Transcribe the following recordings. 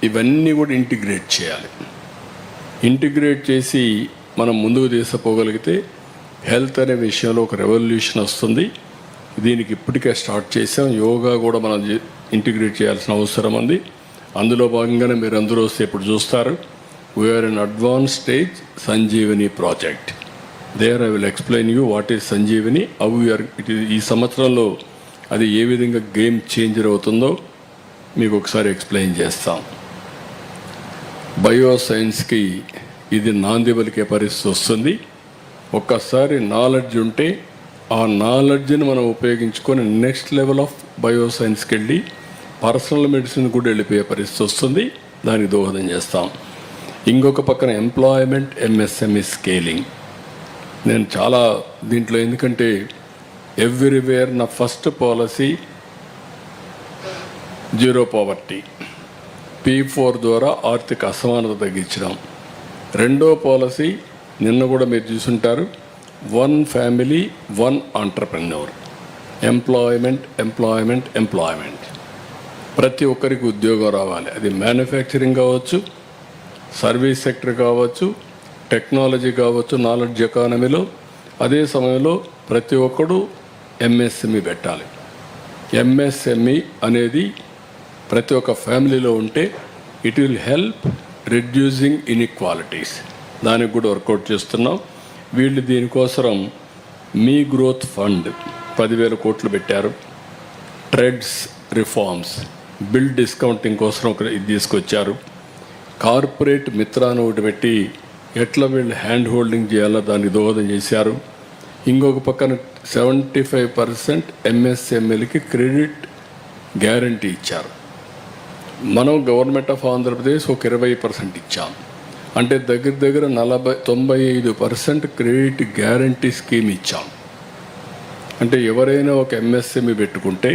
ఇవన్నీ కూడా ఇంటిగ్రేట్ చేయాలి. ఇంటిగ్రేట్ చేసి మనం ముందుకు తీసుకుపోగలిగితే హెల్త్ అనే విషయంలో ఒక రెవల్యూషన్ వస్తుంది. దీనికి ఇప్పటికే స్టార్ట్ చేసాం. యోగా కూడా మనం ఇంటిగ్రేట్ చేయాల్సిన అవసరం ఉంది. అందులో భాగంగానే మీరు అందరూ వస్తే ఇప్పుడు చూస్తారు. We are in advance stage Sanjeevani project. There I will explain you what is Sanjeevani, how you are ఈ సంవత్సరంలో అది ఏ విధంగా గేమ్ చేంజర్ అవుతుందో మీకు ఒకసారి ఎక్స్ప్లెయిన్ చేస్తాం. బయోసైన్స్కి ఇది నాంది పలికే పరిస్థితి వస్తుంది. ఒక్కసారి నాలెడ్జ్ ఉంటే ఆ నాలెడ్జ్ని మనం ఉపయోగించుకొని నెక్స్ట్ లెవెల్ ఆఫ్ బయోసైన్స్కి వెళ్ళి పర్సనల్ మెడిసిన్ కూడా వెళ్ళిపోయే పరిస్థితి వస్తుంది. దానికి దోహదం చేస్తాం. ఇంకొక పక్కన ఎంప్లాయ్మెంట్ ఎంఎస్ఎంఈ స్కేలింగ్. నేను చాలా దీంట్లో, ఎందుకంటే ఎవ్రీవేర్ నా first policy zero poverty, P4 ద్వారా ఆర్థిక అసమానత తగ్గించడం. రెండో పాలసీ నిన్న కూడా మీరు చూసుంటారు, 1 family 1 entrepreneur. Employment employment employment. ప్రతి ఒక్కరికి ఉద్యోగం రావాలి. అది మ్యానుఫ్యాక్చరింగ్ కావచ్చు, సర్వీస్ సెక్టర్ కావచ్చు, టెక్నాలజీ కావచ్చు, నాలెడ్జ్ ఎకానమీలో. అదే సమయంలో ప్రతి ఒక్కడు ఎంఎస్ఎంఈ పెట్టాలి. ఎంఎస్ఎంఈ అనేది ప్రతి ఒక్క ఫ్యామిలీలో ఉంటే it will help reducing inequalities. దానికి కూడా వర్కౌట్ చేస్తున్నాం. వీళ్ళు దీనికోసం మీ గ్రోత్ ఫండ్ 10,000 కోట్లు పెట్టారు. ట్రెడ్స్ రిఫార్మ్స్, బిల్ డిస్కౌంటింగ్ కోసం ఇది తీసుకొచ్చారు. కార్పొరేట్ మిత్రాన్ని ఒకటి పెట్టి ఎట్లా వీళ్ళు హ్యాండ్ హోల్డింగ్ చేయాలో దానికి దోహదం చేశారు. ఇంకొక పక్కన 75% ఎంఎస్ఎంఈలకి క్రెడిట్ గ్యారంటీ ఇచ్చారు. మనం గవర్నమెంట్ ఆఫ్ ఆంధ్రప్రదేశ్ ఒక 20% ఇచ్చాం. అంటే దగ్గర దగ్గర 95% క్రెడిట్ గ్యారంటీ స్కీమ్ ఇచ్చాం. అంటే ఎవరైనా ఒక ఎంఎస్ఎంఈ పెట్టుకుంటే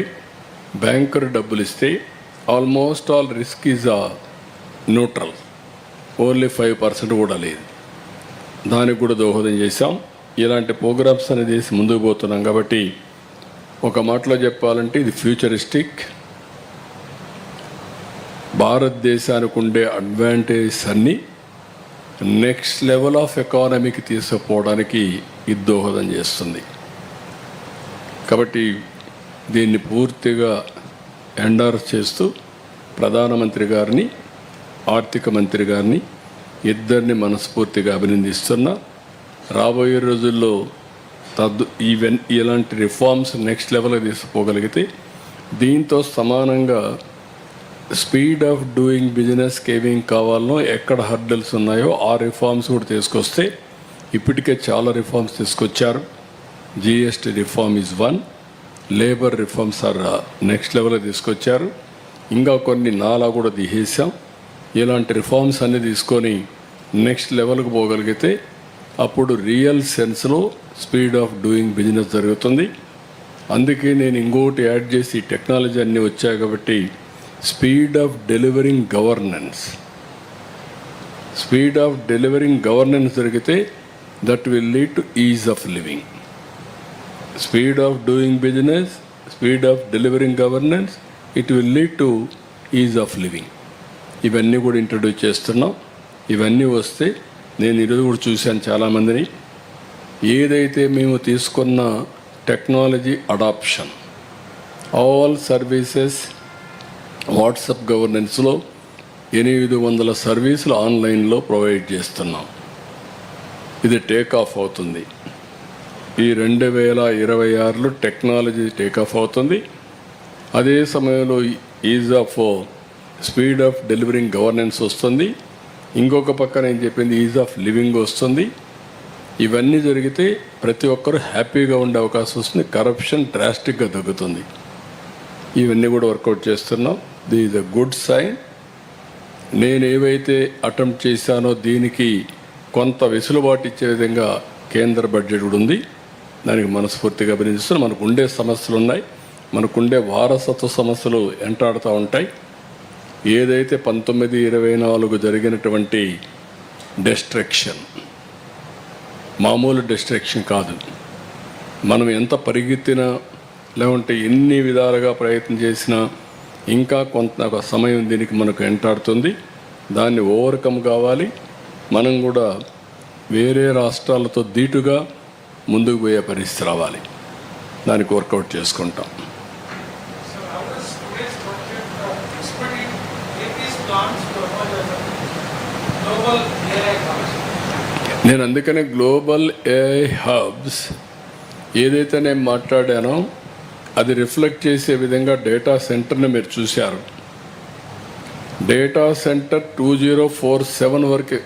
బ్యాంకర్ డబ్బులు ఇస్తే almost all risk is neutral. Only 5% కూడా లేదు. దానికి కూడా దోహదం చేశాం. ఇలాంటి ప్రోగ్రామ్స్ అనేది చేసి ముందుకు పోతున్నాం. కాబట్టి ఒక మాటలో చెప్పాలంటే ఇది ఫ్యూచరిస్టిక్. భారతదేశానికి ఉండే అడ్వాంటేజెస్ అన్నీ నెక్స్ట్ లెవెల్ ఆఫ్ ఎకానమీకి తీసుకుపోవడానికి ఇది దోహదం చేస్తుంది. కాబట్టి దీన్ని పూర్తిగా ఎండార్స్ చేస్తూ ప్రధానమంత్రి గారిని, ఆర్థిక మంత్రి గారిని ఇద్దరిని మనస్ఫూర్తిగా అభినందిస్తున్నా. రాబోయే రోజుల్లో ఇలాంటి రిఫార్మ్స్ నెక్స్ట్ లెవెల్కి తీసుకుపోగలిగితే దీంతో సమానంగా స్పీడ్ ఆఫ్ డూయింగ్ బిజినెస్ ఏమేం కావాలనో, ఎక్కడ హర్డల్స్ ఉన్నాయో ఆ రిఫార్మ్స్ కూడా తీసుకొస్తే ఇప్పటికే చాలా రిఫార్మ్స్ తీసుకొచ్చారు. GST reform is 1, labour reforms are next లెవెల్లో తీసుకొచ్చారు. ఇంకా కొన్ని నాలా కూడా తీసేసాం. ఇలాంటి రిఫార్మ్స్ అన్నీ తీసుకొని నెక్స్ట్ లెవెల్కి పోగలిగితే అప్పుడు రియల్ సెన్స్లో స్పీడ్ ఆఫ్ డూయింగ్ బిజినెస్ జరుగుతుంది. అందుకే నేను ఇంకోటి యాడ్ చేసి టెక్నాలజీ అన్నీ వచ్చాయి కాబట్టి speed of delivering governance. Speed of delivering governance జరిగితే that will lead to ease of living. Speed of doing business, speed of delivering governance, it will lead to ease of living. ఇవన్నీ కూడా introduce చేస్తున్నాం. ఇవన్నీ వస్తే నేను ఈరోజు కూడా చూశాను చాలామందిని. ఏదైతే మేము తీసుకున్న technology adoption, all services WhatsApp గవర్నెన్స్లో 800 సర్వీసులు ఆన్లైన్లో ప్రొవైడ్ చేస్తున్నాం. ఇది టేక్ ఆఫ్ అవుతుంది. ఈ 2026లో టెక్నాలజీ టేక్ ఆఫ్ అవుతుంది. అదే సమయంలో is of speed of delivering governance వస్తుంది. ఇంకొక పక్కన ఏం చెప్పింది, ఈజ్ ఆఫ్ లివింగ్ వస్తుంది. ఇవన్నీ జరిగితే ప్రతి ఒక్కరూ హ్యాపీగా ఉండే అవకాశం వస్తుంది. కరప్షన్ డ్రాస్టిక్గా తగ్గుతుంది. ఇవన్నీ కూడా వర్కౌట్ చేస్తున్నాం. The is a good sign. నేను ఏవైతే అటెంప్ట్ చేశానో దీనికి కొంత వెసులుబాటు ఇచ్చే విధంగా కేంద్ర బడ్జెట్ కూడా ఉంది. దానికి మనస్ఫూర్తిగా అభినందిస్తున్నాం. మనకు ఉండే సమస్యలు ఉన్నాయి, మనకుండే వారసత్వ సమస్యలు ఎంటాడుతూ ఉంటాయి. ఏదైతే 1924 జరిగినటువంటి డిస్ట్రక్షన్ మామూలు డిస్ట్రక్షన్ కాదు. మనం ఎంత పరిగెత్తినా, లేకుంటే ఎన్ని విధాలుగా ప్రయత్నం చేసినా ఇంకా కొంత సమయం దీనికి మనకు వెంటాడుతుంది. దాన్ని ఓవర్కమ్ కావాలి. మనం కూడా వేరే రాష్ట్రాలతో ధీటుగా ముందుకు పోయే పరిస్థితి రావాలి. దానికి వర్కౌట్ చేసుకుంటాం. నేను అందుకనే గ్లోబల్ ఏఐ హబ్స్ ఏదైతే నేను మాట్లాడానో అది రిఫ్లెక్ట్ చేసే విధంగా డేటా సెంటర్ని మీరు చూశారు. డేటా సెంటర్ 2047 వరకు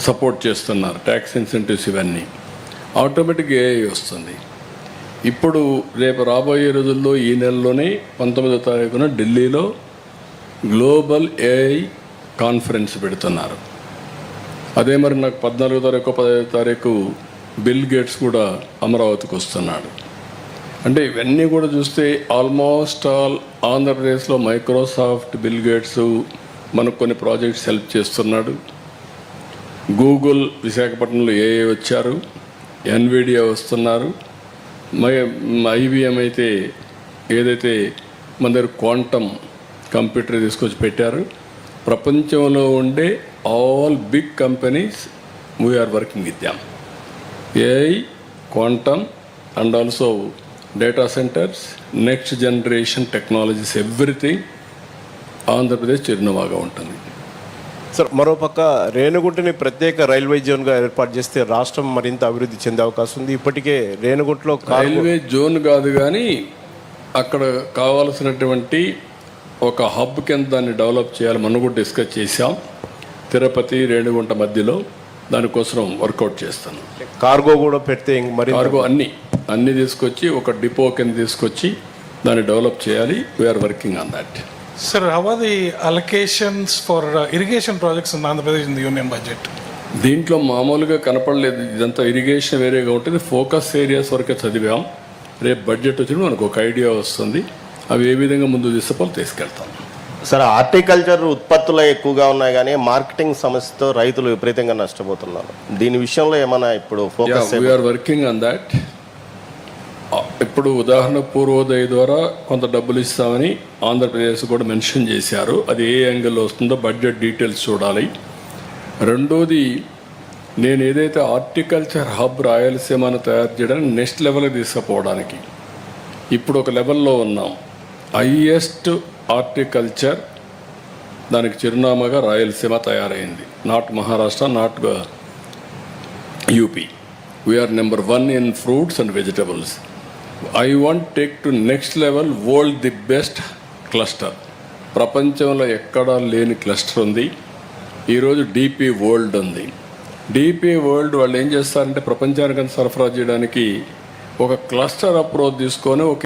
సపోర్ట్ చేస్తున్నారు. ట్యాక్స్ ఇన్సెంటివ్స్ ఇవన్నీ ఆటోమేటిక్ ఏఐ వస్తుంది. ఇప్పుడు రేపు రాబోయే రోజుల్లో ఈ నెలలోనే 19వ తారీఖున ఢిల్లీలో గ్లోబల్ ఏఐ కాన్ఫరెన్స్ పెడుతున్నారు. అదే మరి నాకు 14వ తారీఖు 15వ తారీఖు బిల్ గేట్స్ కూడా అమరావతికి వస్తున్నాడు. అంటే ఇవన్నీ కూడా చూస్తే ఆల్మోస్ట్ ఆల్ ఆంధ్రప్రదేశ్లో మైక్రోసాఫ్ట్, బిల్ గేట్స్ మనకు కొన్ని ప్రాజెక్ట్స్ హెల్ప్ చేస్తున్నాడు. గూగుల్ విశాఖపట్నంలో ఏఐ వచ్చారు, ఎన్విడియా వస్తున్నారు, ఐబిఎం అయితే ఏదైతే మన దగ్గర క్వాంటమ్ కంప్యూటర్ తీసుకొచ్చి పెట్టారు. ప్రపంచంలో ఉండే all big companies we are working with them. AI, quantum and also data centres, next generation technologies, everything Andhra Pradesh చిరునవాగా ఉంటుంది. సార్, మరోపక్క రేణిగుంటని ప్రత్యేక రైల్వే జోన్గా ఏర్పాటు చేస్తే రాష్ట్రం మరింత అభివృద్ధి చెందే అవకాశం ఉంది. ఇప్పటికే రేణిగుంటలో రైల్వే జోన్ కాదు కానీ అక్కడ కావాల్సినటువంటి ఒక హబ్ కింద దాన్ని డెవలప్ చేయాలి. మనం కూడా డిస్కస్ చేశాం. తిరుపతి, రేణిగుంట మధ్యలో దానికోసం వర్కౌట్ చేస్తాను. కార్గో కూడా పెడితే మరి కార్గో అన్నీ తీసుకొచ్చి ఒక డిపో కింద తీసుకొచ్చి దాన్ని డెవలప్ చేయాలి. We are working on that. Sir, how are the allocations for irrigation projects in Andhra Pradesh in the union budget? దీంట్లో మామూలుగా కనపడలేదు. ఇదంతా ఇరిగేషన్ వేరేగా ఉంటుంది. ఫోకస్ ఏరియాస్ వరకే చదివాం. రేపు బడ్జెట్ వచ్చినప్పుడు మనకు ఒక ఐడియా వస్తుంది. అవి ఏ విధంగా ముందు తీసుకెళ్తాం. సార్, హార్టికల్చర్ ఉత్పత్తులు ఎక్కువగా ఉన్నాయి కానీ మార్కెటింగ్ సమస్యతో రైతులు విపరీతంగా నష్టపోతున్నారు. దీని విషయంలో ఏమైనా ఇప్పుడు focus? We are working on that. ఇప్పుడు ఉదాహరణ పూర్వోదయ ద్వారా కొంత డబ్బులు ఇస్తామని ఆంధ్రప్రదేశ్ కూడా మెన్షన్ చేశారు. అది ఏ యాంగిల్లో వస్తుందో బడ్జెట్ డీటెయిల్స్ చూడాలి. రెండోది, నేను ఏదైతే హార్టికల్చర్ హబ్ రాయలసీమను తయారు చేయడానికి నెక్స్ట్ లెవెల్కి తీసుకుపోవడానికి ఇప్పుడు ఒక లెవెల్లో ఉన్నాం. హైయెస్ట్ హార్టికల్చర్ దానికి చిరునామాగా రాయలసీమ తయారైంది. Not Maharashtra, not UP. We are number 1 in fruits and vegetables. I want take to next level world the best cluster. ప్రపంచంలో ఎక్కడా లేని క్లస్టర్ ఉంది. ఈరోజు డిపి వరల్డ్ ఉంది. డిపి వరల్డ్ వాళ్ళు ఏం చేస్తారంటే ప్రపంచానికి సరఫరా చేయడానికి ఒక క్లస్టర్ అప్రోచ్ తీసుకొని ఒక